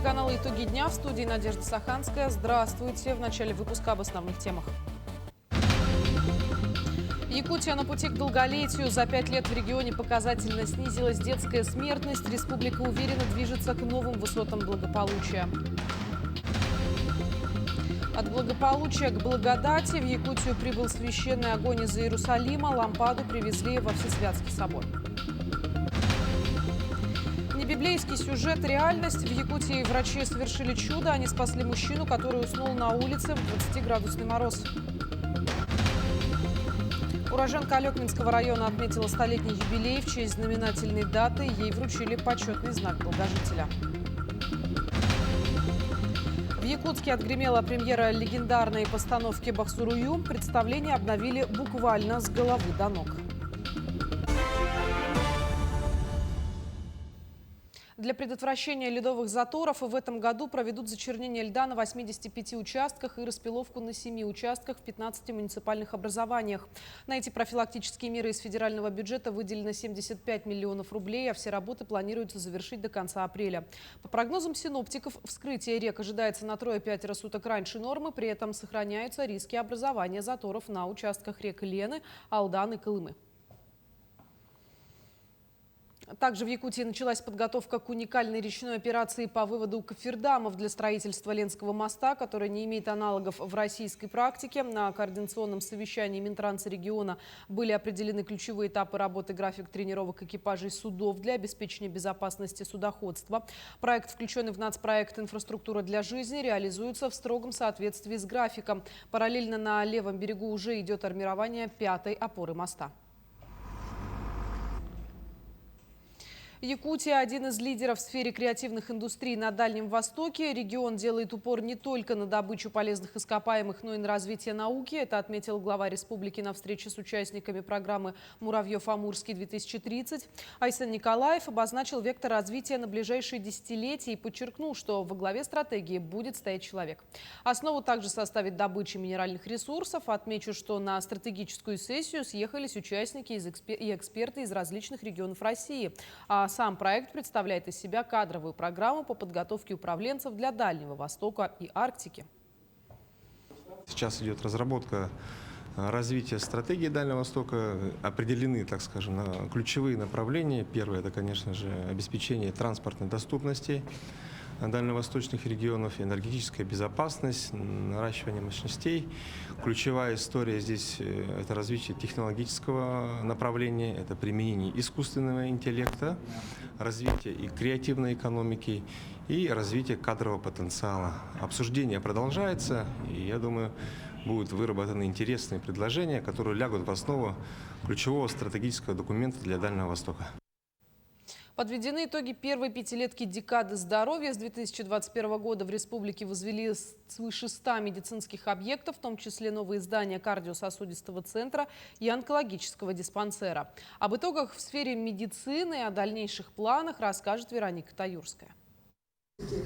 телеканала «Итоги дня», в студии Надежда Саханская. Здравствуйте. В начале выпуска об основных темах. Якутия на пути к долголетию. За 5 лет в регионе показательно снизилась детская смертность. Республика уверенно движется к новым высотам благополучия. От благополучия к благодати в Якутию прибыл священный огонь из Иерусалима. Лампаду привезли во Всесвятский собор. Не библейский сюжет, реальность. В Якутии врачи совершили чудо. Они спасли мужчину, который уснул на улице в 20-градусный мороз. Уроженка Алекминского района отметила столетний юбилей. В честь знаменательной даты ей вручили почетный знак долгожителя. В Якутске отгремела премьера легендарной постановки «Бахсурую». Представление обновили буквально с головы до ног. Для предотвращения ледовых заторов в этом году проведут зачернение льда на 85 участках и распиловку на 7 участках в 15 муниципальных образованиях. На эти профилактические меры из федерального бюджета выделено 75 миллионов рублей, а все работы планируется завершить до конца апреля. По прогнозам синоптиков, вскрытие рек ожидается на 3-5 суток раньше нормы, при этом сохраняются риски образования заторов на участках рек Лены, Алдан и Колымы. Также в Якутии началась подготовка к уникальной речной операции по выводу кофердамов для строительства Ленского моста, который не имеет аналогов в российской практике. На координационном совещании Минтранса региона были определены ключевые этапы работы, график тренировок экипажей судов для обеспечения безопасности судоходства. Проект, включенный в нацпроект «Инфраструктура для жизни», реализуется в строгом соответствии с графиком. Параллельно на левом берегу уже идет армирование 5-й опоры моста. Якутия – один из лидеров в сфере креативных индустрий на Дальнем Востоке. Регион делает упор не только на добычу полезных ископаемых, но и на развитие науки. Это отметил глава республики на встрече с участниками программы «Муравьев-Амурский-2030». Айсен Николаев обозначил вектор развития на ближайшие десятилетия и подчеркнул, что во главе стратегии будет стоять человек. Основу также составит добыча минеральных ресурсов. Отмечу, что на стратегическую сессию съехались участники и эксперты из различных регионов России. Сам проект представляет из себя кадровую программу по подготовке управленцев для Дальнего Востока и Арктики. Сейчас идет разработка развития стратегии Дальнего Востока. Определены, так скажем, ключевые направления. Первое – это, конечно же, обеспечение транспортной доступности дальневосточных регионов, энергетическая безопасность, наращивание мощностей. Ключевая история здесь – это развитие технологического направления, это применение искусственного интеллекта, развитие и креативной экономики, и развитие кадрового потенциала. Обсуждение продолжается, и я думаю, будут выработаны интересные предложения, которые лягут в основу ключевого стратегического документа для Дальнего Востока. Подведены итоги первой пятилетки декады здоровья. С 2021 года в республике возвели свыше 100 медицинских объектов, в том числе новые здания кардиососудистого центра и онкологического диспансера. Об итогах в сфере медицины и о дальнейших планах расскажет Вероника Таюрская.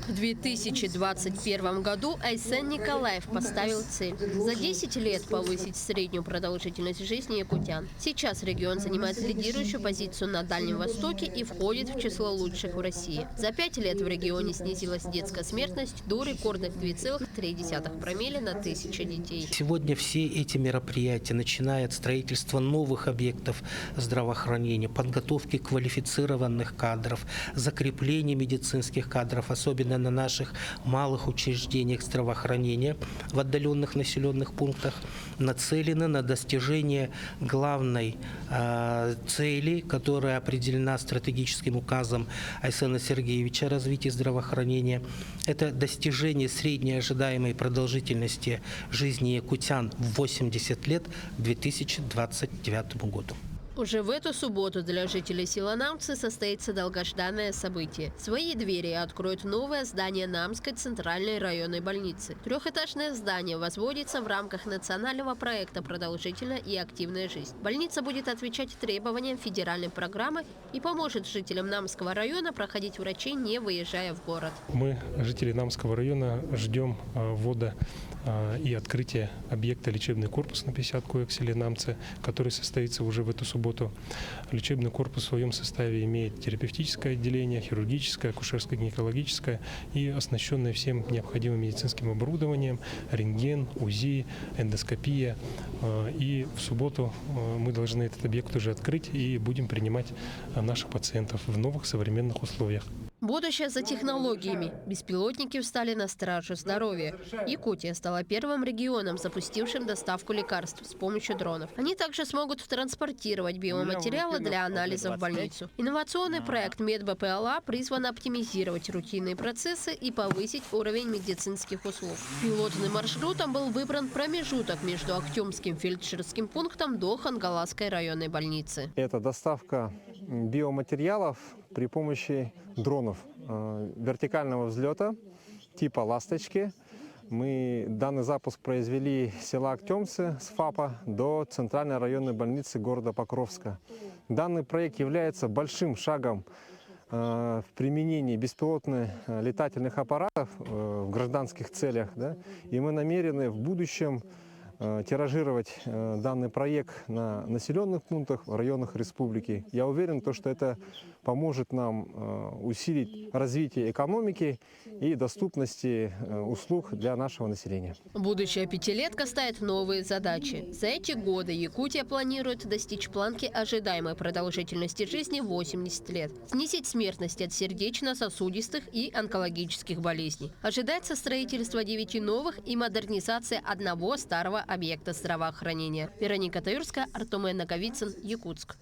В 2021 году Айсен Николаев поставил цель за 10 лет повысить среднюю продолжительность жизни якутян. Сейчас регион занимает лидирующую позицию на Дальнем Востоке и входит в число лучших в России. За 5 лет в регионе снизилась детская смертность до рекордных 2,3 промилле на 1000 детей. Сегодня все эти мероприятия, начиная от строительства новых объектов здравоохранения, подготовки квалифицированных кадров, закрепления медицинских кадров, особенно на наших малых учреждениях здравоохранения в отдаленных населенных пунктах, нацелены на достижение главной цели, которая определена стратегическим указом Айсена Сергеевича о развитии здравоохранения. Это достижение средней ожидаемой продолжительности жизни якутян в 80 лет к 2029 году. Уже в эту субботу для жителей села Намцы состоится долгожданное событие. Свои двери откроет новое здание Намской центральной районной больницы. Трехэтажное здание возводится в рамках национального проекта «Продолжительная и активная жизнь». Больница будет отвечать требованиям федеральной программы и поможет жителям Намского района проходить врачей, не выезжая в город. Мы, жители Намского района, ждем ввода и открытия объекта лечебный корпус на 50 коек в селе Намцы, который состоится уже в эту субботу. субботу. Лечебный корпус в своем составе имеет терапевтическое отделение, хирургическое, акушерско-гинекологическое и оснащенное всем необходимым медицинским оборудованием, рентген, УЗИ, эндоскопия. И в субботу мы должны этот объект уже открыть и будем принимать наших пациентов в новых современных условиях. Будущее за технологиями. Беспилотники встали на страже здоровья. Якутия стала первым регионом, запустившим доставку лекарств с помощью дронов. Они также смогут транспортировать биоматериалы для анализа в больницу. Инновационный проект МедБПЛА призван оптимизировать рутинные процессы и повысить уровень медицинских услуг. Пилотным маршрутом был выбран промежуток между Актюмским фельдшерским пунктом до Хангаласской районной больницы. Это доставка биоматериалов при помощи дронов вертикального взлета типа «Ласточки». Мы данный запуск произвели с села Актюмцы с ФАПа до Центральной районной больницы города Покровска. Данный проект является большим шагом в применении беспилотных летательных аппаратов в гражданских целях. Да? И мы намерены в будущем тиражировать данный проект на населенных пунктах, в районах республики. Я уверен, что это поможет нам усилить развитие экономики и доступности услуг для нашего населения. Будущая пятилетка ставит новые задачи. За эти годы Якутия планирует достичь планки ожидаемой продолжительности жизни 80 лет, снизить смертность от сердечно-сосудистых и онкологических болезней. Ожидается строительство 9 новых и модернизация одного старого объекта здравоохранения. Вероника Таюрская, Артумен Наговицын, Якутск.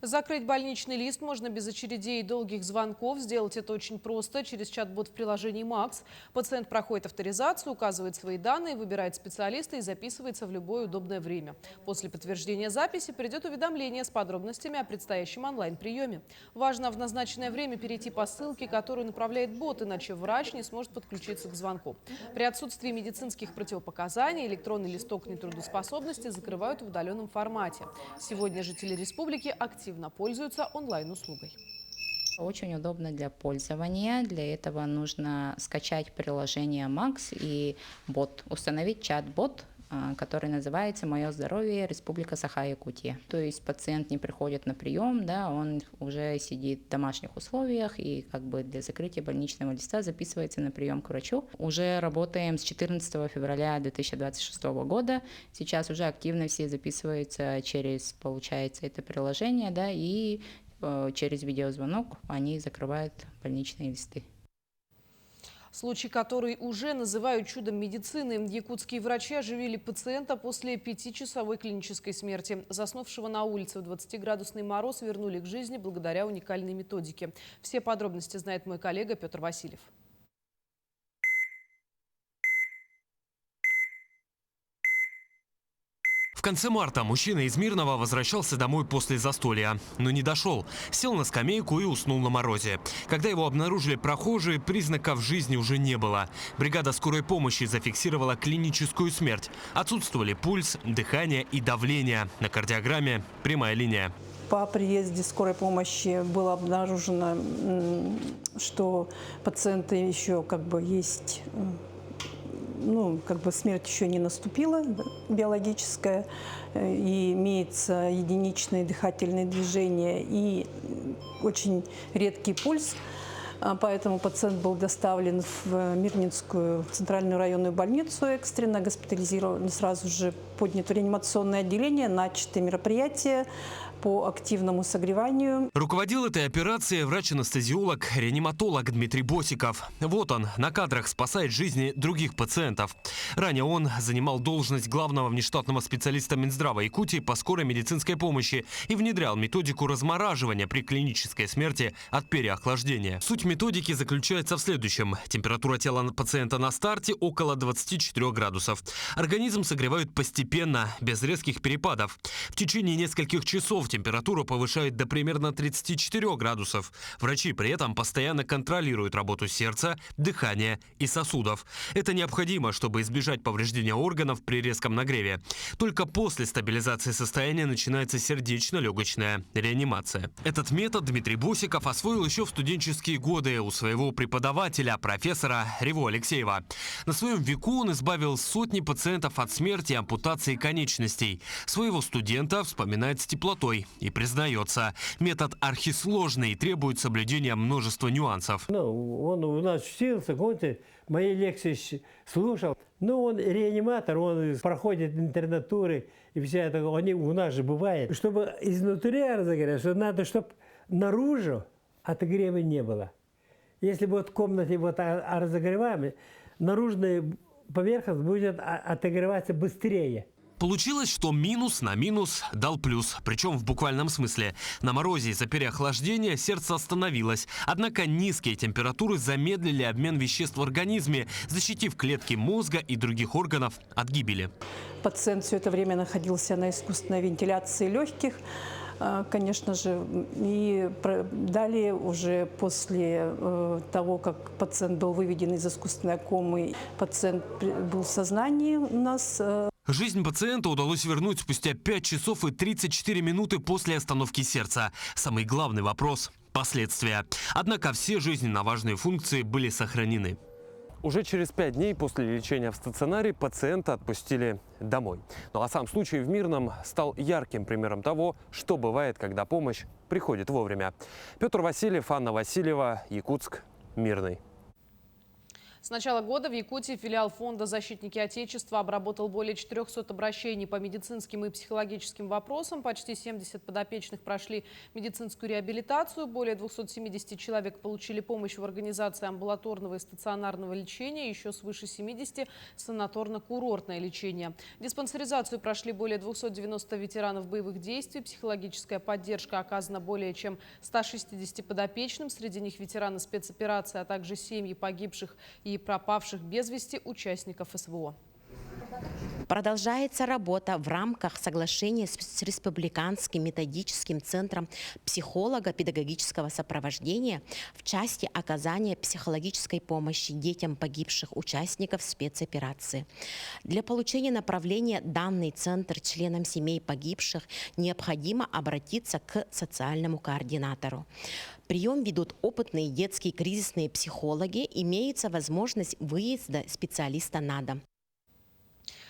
Закрыть больничный лист можно без очередей и долгих звонков. Сделать это очень просто через чат-бот в приложении «Макс». Пациент проходит авторизацию, указывает свои данные, выбирает специалиста и записывается в любое удобное время. После подтверждения записи придет уведомление с подробностями о предстоящем онлайн-приеме. Важно в назначенное время перейти по ссылке, которую направляет бот, иначе врач не сможет подключиться к звонку. При отсутствии медицинских противопоказаний электронный листок нетрудоспособности закрывают в удаленном формате. Сегодня жители республики активно пользуются онлайн-услугой. Очень удобно для пользования. Для этого нужно скачать приложение Макс и бот, установить чат-бот, который называется «Мое здоровье. Республика Саха-Якутия». То есть пациент не приходит на прием, да, он уже сидит в домашних условиях и для закрытия больничного листа записывается на прием к врачу. Уже работаем с 14 февраля 2026 года. Сейчас уже активно все записываются через, получается, это приложение, да, и через видеозвонок они закрывают больничные листы. Случай, который уже называют чудом медицины. Якутские врачи оживили пациента после 5-часовой клинической смерти. Заснувшего на улице в 20-градусный мороз вернули к жизни благодаря уникальной методике. Все подробности знает мой коллега Петр Васильев. В конце марта мужчина из Мирного возвращался домой после застолья, но не дошел. Сел на скамейку и уснул на морозе. Когда его обнаружили прохожие, признаков жизни уже не было. Бригада скорой помощи зафиксировала клиническую смерть. Отсутствовали пульс, дыхание и давление. На кардиограмме прямая линия. По приезде скорой помощи было обнаружено, что пациента еще есть... смерть еще не наступила, биологическая, и имеется единичное дыхательное движение и очень редкий пульс. Поэтому пациент был доставлен в Мирнинскую центральную районную больницу экстренно, госпитализирован, сразу же поднят в реанимационное отделение, начаты мероприятия по активному согреванию. Руководил этой операцией врач-анестезиолог, реаниматолог Дмитрий Босиков. Вот он на кадрах спасает жизни других пациентов. Ранее он занимал должность главного внештатного специалиста Минздрава Якутии по скорой медицинской помощи и внедрял методику размораживания при клинической смерти от переохлаждения. Суть методики заключается в следующем. Температура тела пациента на старте около 24 градусов. Организм согревают постепенно, без резких перепадов. В течение нескольких часов температуру повышают до примерно 34 градусов. Врачи при этом постоянно контролируют работу сердца, дыхания и сосудов. Это необходимо, чтобы избежать повреждения органов при резком нагреве. Только после стабилизации состояния начинается сердечно-легочная реанимация. Этот метод Дмитрий Босиков освоил еще в студенческие годы у своего преподавателя, профессора Рево Алексеева. На своем веку он избавил сотни пациентов от смерти и ампутации конечностей. Своего студента вспоминает с теплотой и признается, метод архисложный и требует соблюдения множества нюансов. Он у нас учился, мои лекции слушал. Он реаниматор, он проходит интернатуры и все это, они у нас же бывает. Чтобы изнутри разогревать, что надо, чтобы наружу отогрева не было. Если вот в комнате разогреваем, наружная поверхность будет отогреваться быстрее. Получилось, что минус на минус дал плюс, причем в буквальном смысле. На морозе из-за переохлаждения сердце остановилось. Однако низкие температуры замедлили обмен веществ в организме, защитив клетки мозга и других органов от гибели. Пациент все это время находился на искусственной вентиляции легких, конечно же. И далее, уже после того, как пациент был выведен из искусственной комы, пациент был в сознании у нас. Жизнь пациента удалось вернуть спустя 5 часов и 34 минуты после остановки сердца. Самый главный вопрос – последствия. Однако все жизненно важные функции были сохранены. Уже через 5 дней после лечения в стационаре пациента отпустили домой. Ну а сам случай в Мирном стал ярким примером того, что бывает, когда помощь приходит вовремя. Петр Васильев, Анна Васильева, Якутск, Мирный. С начала года в Якутии филиал фонда «Защитники Отечества» обработал более 400 обращений по медицинским и психологическим вопросам. Почти 70 подопечных прошли медицинскую реабилитацию. Более 270 человек получили помощь в организации амбулаторного и стационарного лечения. Еще свыше 70 – санаторно-курортное лечение. Диспансеризацию прошли более 290 ветеранов боевых действий. Психологическая поддержка оказана более чем 160 подопечным. Среди них ветераны спецоперации, а также семьи погибших и пропавших без вести участников СВО. Продолжается работа в рамках соглашения с Республиканским методическим центром психолого-педагогического сопровождения в части оказания психологической помощи детям погибших участников спецоперации. Для получения направления данный центр членам семей погибших необходимо обратиться к социальному координатору. Прием ведут опытные детские кризисные психологи. Имеется возможность выезда специалиста на дом.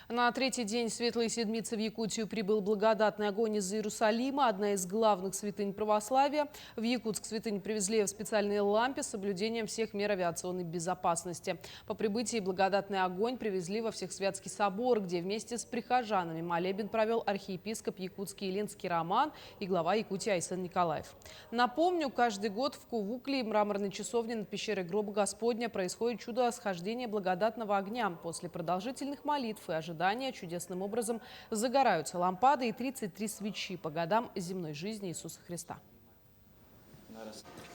На третий день Светлой Седмицы в Якутию прибыл благодатный огонь из Иерусалима, одна из главных святынь православия. В Якутск святынь привезли в специальной лампе с соблюдением всех мер авиационной безопасности. По прибытии благодатный огонь привезли во Всесвятский собор, где вместе с прихожанами молебен провел архиепископ якутский Ленский Роман и глава Якутии Айсен Николаев. Напомню, каждый год в Кувукле и мраморной часовне над пещерой Гроба Господня происходит чудо схождения благодатного огня. После продолжительных молитв и ожидания чудесным образом загораются лампады и 33 свечи по годам земной жизни Иисуса Христа.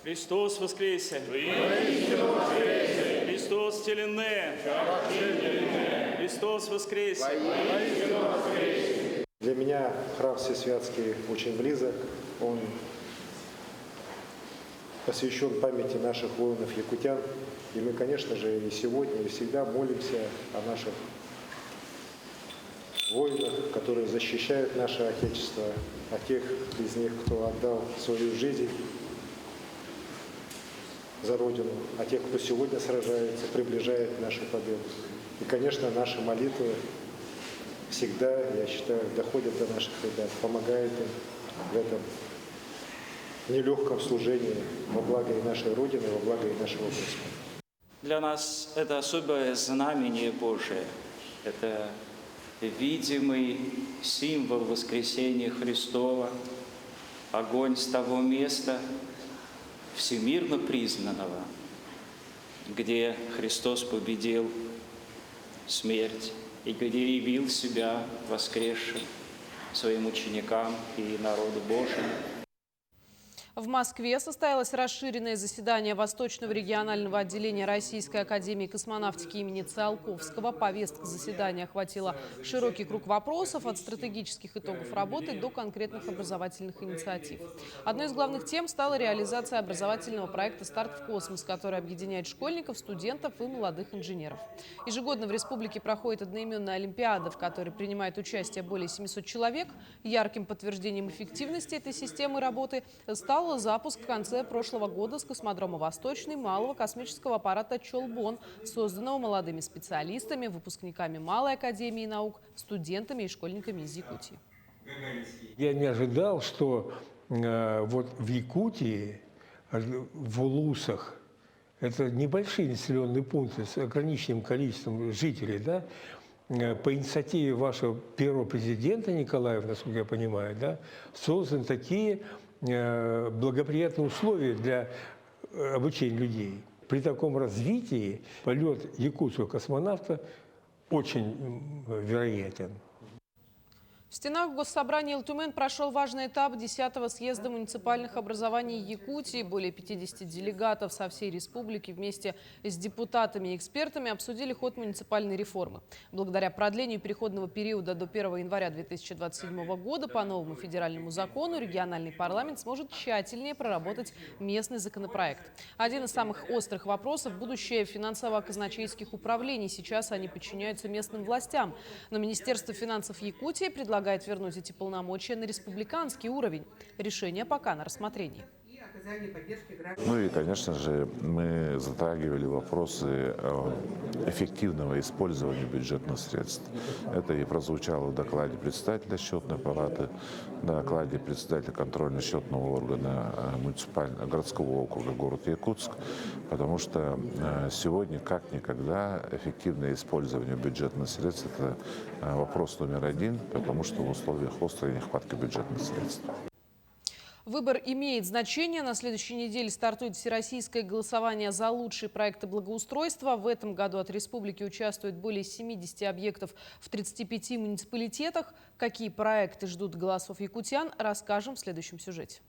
Христос воскресе! Христос телене! Христос воскресе! Для меня храм Всесвятский очень близок. Он посвящен памяти наших воинов-якутян. И мы, конечно же, и сегодня, и всегда молимся о наших воинах, которые защищают наше Отечество, о тех из них, кто отдал свою жизнь за Родину, о тех, кто сегодня сражается, приближает нашу победу. И, конечно, наши молитвы всегда, я считаю, доходят до наших ребят, помогают им в этом нелегком служении во благо и нашей Родины, во благо и нашего Господа. Для нас это особое знамение Божие. Это видимый символ воскресения Христова, огонь с того места, всемирно признанного, где Христос победил смерть и где явил себя воскресшим своим ученикам и народу Божьему. В Москве состоялось расширенное заседание Восточного регионального отделения Российской академии космонавтики имени Циолковского. Повестка заседания охватила широкий круг вопросов от стратегических итогов работы до конкретных образовательных инициатив. Одной из главных тем стала реализация образовательного проекта «Старт в космос», который объединяет школьников, студентов и молодых инженеров. Ежегодно в республике проходит одноименная олимпиада, в которой принимает участие более 700 человек. Ярким подтверждением эффективности этой системы работы стал запуск в конце прошлого года с космодрома «Восточный» малого космического аппарата «Чолбон», созданного молодыми специалистами, выпускниками Малой академии наук, студентами и школьниками из Якутии. Я не ожидал, что вот в Якутии, в Улусах, это небольшие населенные пункты с ограниченным количеством жителей, да, по инициативе вашего первого президента Николаева, насколько я понимаю, да, созданы такие благоприятные условия для обучения людей. При таком развитии полет якутского космонавта очень вероятен. В стенах Госсобрания Илтумен прошел важный этап 10-го съезда муниципальных образований Якутии. Более 50 делегатов со всей республики вместе с депутатами и экспертами обсудили ход муниципальной реформы. Благодаря продлению переходного периода до 1 января 2027 года по новому федеральному закону региональный парламент сможет тщательнее проработать местный законопроект. Один из самых острых вопросов – будущее финансово-казначейских управлений. Сейчас они подчиняются местным властям. Но Министерство финансов Якутии предлагает вернуть эти полномочия на республиканский уровень. Решение пока на рассмотрении. Ну и, конечно же, мы затрагивали вопросы эффективного использования бюджетных средств. Это и прозвучало в докладе председателя счетной палаты, в докладе председателя контрольно-счетного органа муниципального городского округа город Якутск, потому что сегодня, как никогда, эффективное использование бюджетных средств – это вопрос номер один, потому что в условиях острой нехватки бюджетных средств. Выбор имеет значение. На следующей неделе стартует всероссийское голосование за лучшие проекты благоустройства. В этом году от республики участвует более 70 объектов в 35 муниципалитетах. Какие проекты ждут голосов якутян, расскажем в следующем сюжете.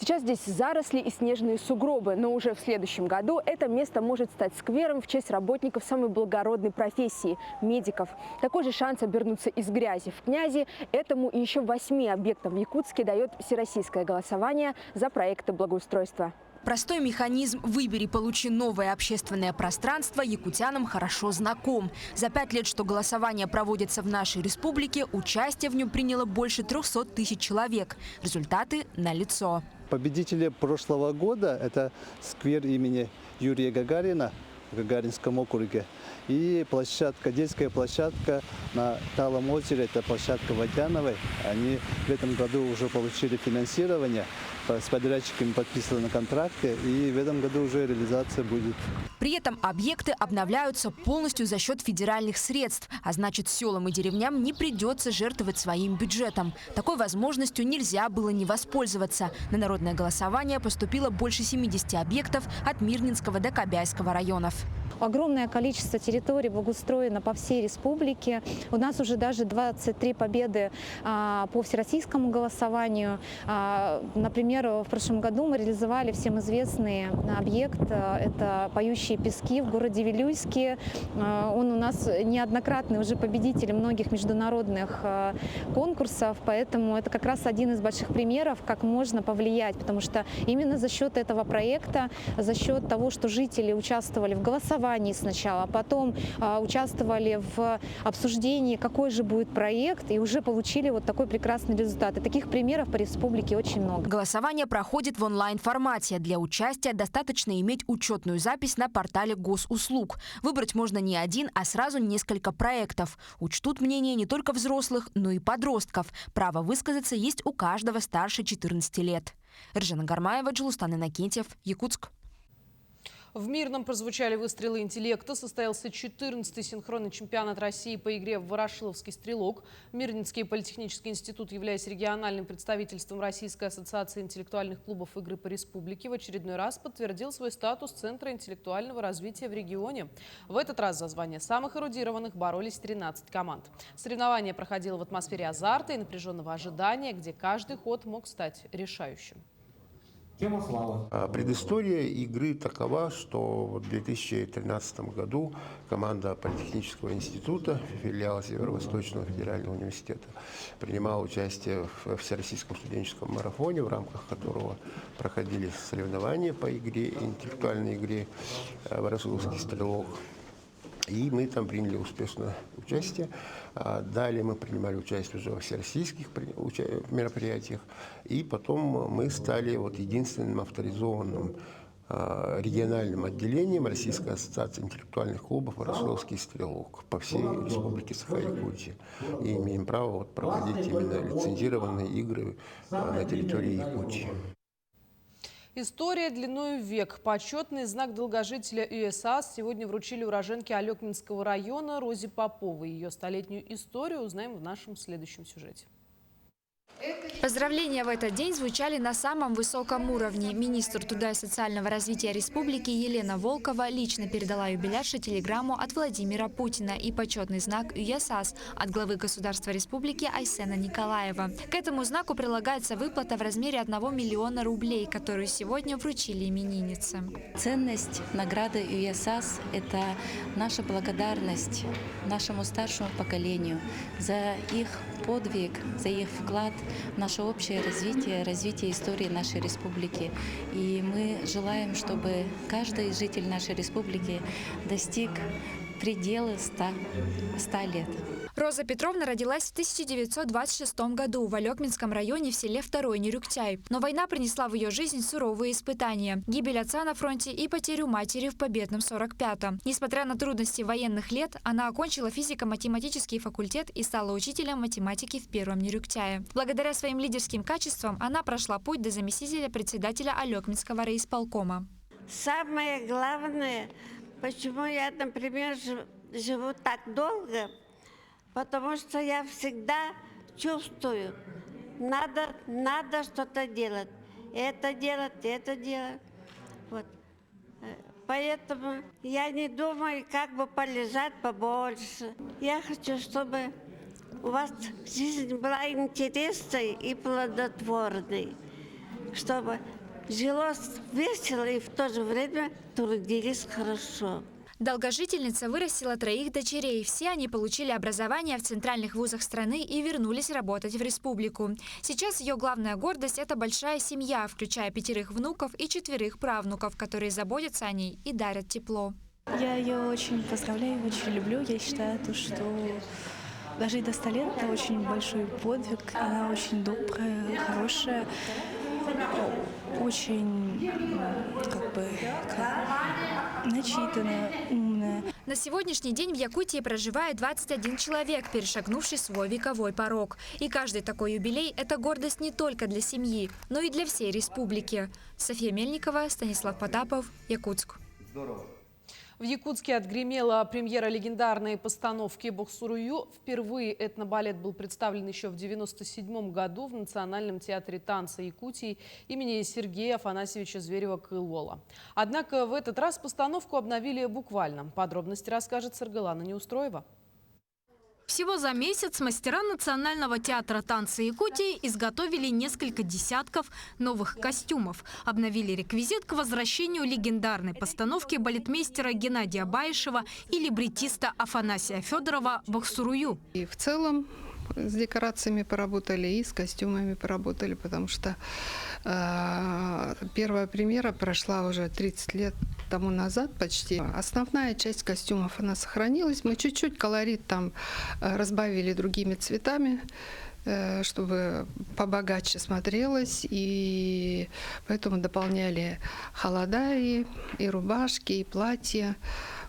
Сейчас здесь заросли и снежные сугробы, но уже в следующем году это место может стать сквером в честь работников самой благородной профессии – медиков. Такой же шанс обернуться из грязи в князи этому и еще 8 объектам в Якутске дает всероссийское голосование за проекты благоустройства. Простой механизм «Выбери, получи новое общественное пространство» якутянам хорошо знаком. За 5 лет, что голосование проводится в нашей республике, участие в нем приняло больше 300 тысяч человек. Результаты налицо. Победители прошлого года – это сквер имени Юрия Гагарина в Гагаринском округе и площадка, детская площадка на Талом озере, это площадка Водяновой. Они в этом году уже получили финансирование, с подрядчиками подписаны контракты, и в этом году уже реализация будет. При этом объекты обновляются полностью за счет федеральных средств, а значит, селам и деревням не придется жертвовать своим бюджетом. Такой возможностью нельзя было не воспользоваться. На народное голосование поступило больше 70 объектов от Мирнинского до Кобяйского районов. Огромное количество территорий благоустроено по всей республике. У нас уже даже 23 победы по всероссийскому голосованию. Например, в прошлом году мы реализовали всем известный объект. Это «Поющие пески» в городе Вилюйске. Он у нас неоднократный уже победитель многих международных конкурсов. Поэтому это как раз один из больших примеров, как можно повлиять. Потому что именно за счет этого проекта, за счет того, что жители участвовали в голосовании сначала, а потом участвовали в обсуждении, какой же будет проект, и уже получили вот такой прекрасный результат. И таких примеров по республике очень много. Голосование проходит в онлайн-формате. Для участия достаточно иметь учетную запись на портале госуслуг. Выбрать можно не один, а сразу несколько проектов. Учтут мнение не только взрослых, но и подростков. Право высказаться есть у каждого старше 14 лет. Ржана Гармаева, Джулустан Иннокентьев, Якутск. В Мирном прозвучали выстрелы интеллекта. Состоялся 14-й синхронный чемпионат России по игре в «Ворошиловский стрелок». Мирнинский политехнический институт, являясь региональным представительством Российской ассоциации интеллектуальных клубов игры по республике, в очередной раз подтвердил свой статус Центра интеллектуального развития в регионе. В этот раз за звание самых эрудированных боролись 13 команд. Соревнование проходило в атмосфере азарта и напряженного ожидания, где каждый ход мог стать решающим. Тема славы. Предыстория игры такова, что в 2013 году команда Политехнического института, филиала Северо-Восточного федерального университета, принимала участие в Всероссийском студенческом марафоне, в рамках которого проходили соревнования по игре, интеллектуальной игре «Ворошиловский стрелок». И мы там приняли успешное участие. Далее мы принимали участие уже во всероссийских мероприятиях. И потом мы стали единственным авторизованным региональным отделением Российской ассоциации интеллектуальных клубов «Ворошиловский стрелок» по всей республике Саха-Якутия. И имеем право проводить именно лицензированные игры на территории Якутии. История длиною в век. Почетный знак долгожителя ЮСАС сегодня вручили уроженке Алекминского района Розе Поповой. Ее столетнюю историю узнаем в нашем следующем сюжете. Поздравления в этот день звучали на самом высоком уровне. Министр труда и социального развития республики Елена Волкова лично передала юбилярше телеграмму от Владимира Путина и почетный знак ЮСАС от главы государства республики Айсена Николаева. К этому знаку прилагается выплата в размере 1 миллиона рублей, которую сегодня вручили имениннице. Ценность награды ЮСАС – это наша благодарность нашему старшему поколению за их подвиг, за их вклад в наше общее развитие истории нашей республики. И мы желаем, чтобы каждый житель нашей республики достиг предела 100 лет. Роза Петровна родилась в 1926 году в Алекминском районе в селе Второй Нерюктяй. Но война принесла в ее жизнь суровые испытания. Гибель отца на фронте и потерю матери в победном 45-м. Несмотря на трудности военных лет, она окончила физико-математический факультет и стала учителем математики в Первом Нерюктяе. Благодаря своим лидерским качествам она прошла путь до заместителя председателя Алекминского райисполкома. Самое главное, почему я, например, живу так долго, потому что я всегда чувствую, надо что-то делать. Это делать. Вот. Поэтому я не думаю, как бы полежать побольше. Я хочу, чтобы у вас жизнь была интересной и плодотворной, чтобы жилось весело и в то же время трудились хорошо. Долгожительница вырастила 3 дочерей. Все они получили образование в центральных вузах страны и вернулись работать в республику. Сейчас ее главная гордость – это большая семья, включая 5 внуков и 4 правнуков, которые заботятся о ней и дарят тепло. Я ее очень поздравляю, очень люблю. Я считаю, что дожить до 100 лет – это очень большой подвиг. Она очень добрая, хорошая, очень начитанная, умная. На сегодняшний день в Якутии проживает 21 человек, перешагнувший свой вековой порог. И каждый такой юбилей – это гордость не только для семьи, но и для всей республики. София Мельникова, Станислав Потапов, Якутск. Здорово. В Якутске отгремела премьера легендарной постановки «Боксурую». Впервые этнобалет был представлен еще в 1997 году в Национальном театре танца Якутии имени Сергея Афанасьевича Зверева-Кылола. Однако в этот раз постановку обновили буквально. Подробности расскажет Саргалана Неустроева. Всего за месяц мастера Национального театра танца Якутии изготовили несколько десятков новых костюмов. Обновили реквизит к возвращению легендарной постановки балетмейстера Геннадия Баишева и либретиста Афанасия Федорова «Боксурую». И в целом с декорациями поработали и с костюмами поработали, потому что первая премьера прошла уже 30 лет тому назад почти. Основная часть костюмов, она сохранилась. Мы чуть-чуть колорит там разбавили другими цветами, чтобы побогаче смотрелось, и поэтому дополняли холода и рубашки, и платья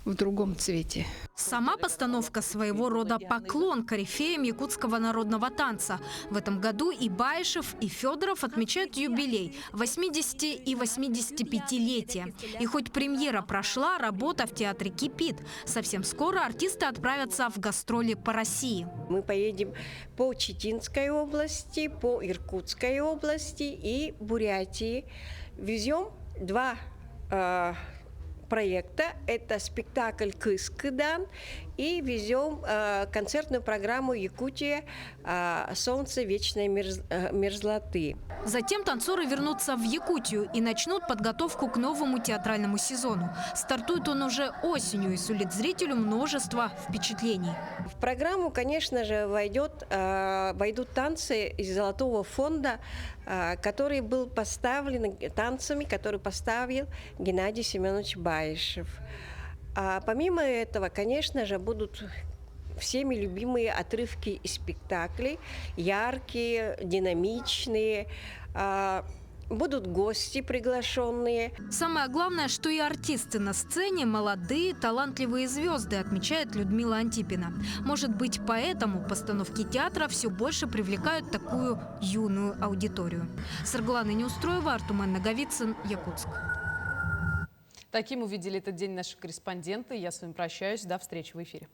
в другом цвете. Сама постановка своего рода поклон корифеям якутского народного танца. В этом году и Баишев, и Федоров отмечают юбилей – 80 и 85-летие. И хоть премьера прошла, работа в театре кипит. Совсем скоро артисты отправятся в гастроли по России. Мы поедем по Читинской области, по Иркутской области и Бурятии. Везем 2 проекта. Это спектакль «Кыскыдан» и везем концертную программу «Якутия. Солнце вечной мерзлоты». Затем танцоры вернутся в Якутию и начнут подготовку к новому театральному сезону. Стартует он уже осенью и сулит зрителю множество впечатлений. В программу, конечно же, войдут танцы из Золотого фонда, который был поставлен танцами, который поставил Геннадий Семенович Баишев. А помимо этого, конечно же, будут всеми любимые отрывки из спектаклей, яркие, динамичные. Будут гости приглашенные. Самое главное, что и артисты на сцене молодые, талантливые звезды, отмечает Людмила Антипина. Может быть, поэтому постановки театра все больше привлекают такую юную аудиторию. Сарглана Неустроева, Артумен Наговицын, Якутск. Таким увидели этот день наши корреспонденты. Я с вами прощаюсь. До встречи в эфире.